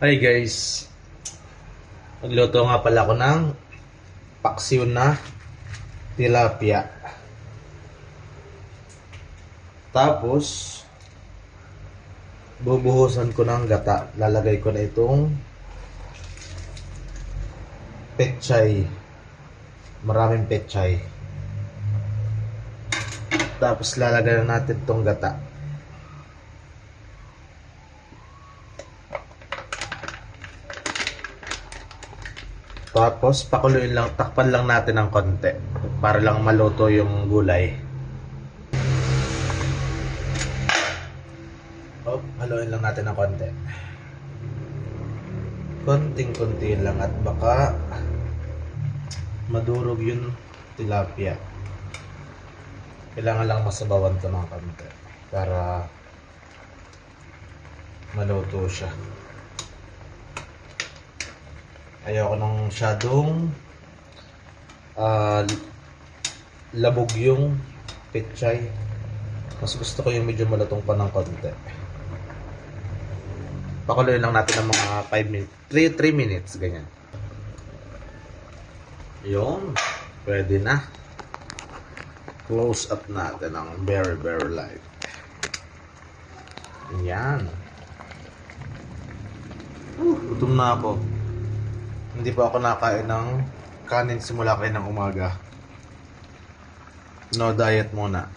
Hi guys, nagluto nga pala ako ng paksiw na tilapia. Tapos, bubuhusan ko ng gata. Lalagay ko na itong pechay. Maraming pechay. Tapos lalagay na natin itong gata. Tapos pakuluin lang, takpan lang natin ng konti para lang maluto yung gulay. Haluin lang natin ng konti. Konting-konti lang at baka madurog yung tilapia. Kailangan lang masabawan ko ng konti para maluto siya. Ayoko nang masyadong labog yung pechay. Mas gusto ko yung medyo malutong pa ng konti. Pakuluin lang natin ng mga 5 minutes, 3 minutes, ganyan. Yun, pwede na. Close up natin ang very light. Yan. Gutom na ako. Hindi pa ako nakain ng kanin simula kayo ng umaga. No diet muna.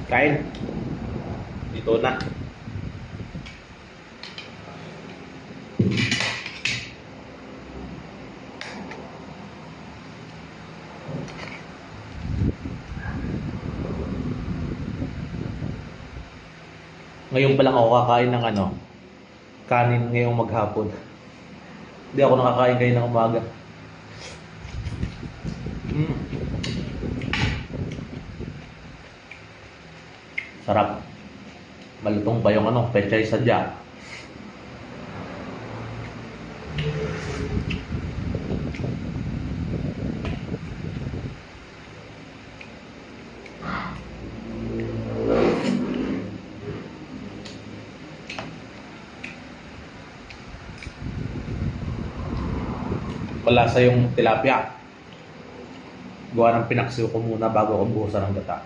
Kain. Dito na. Ngayon pa lang ako kakain ng kanin ngayong maghapon. Hindi ako nakakain kayo ng umaga. Sarap. Malutong pa yung pechay sadya. Malasa yung tilapia. Gawa ng pinaksiw ko muna bago ko buhusan ng gata.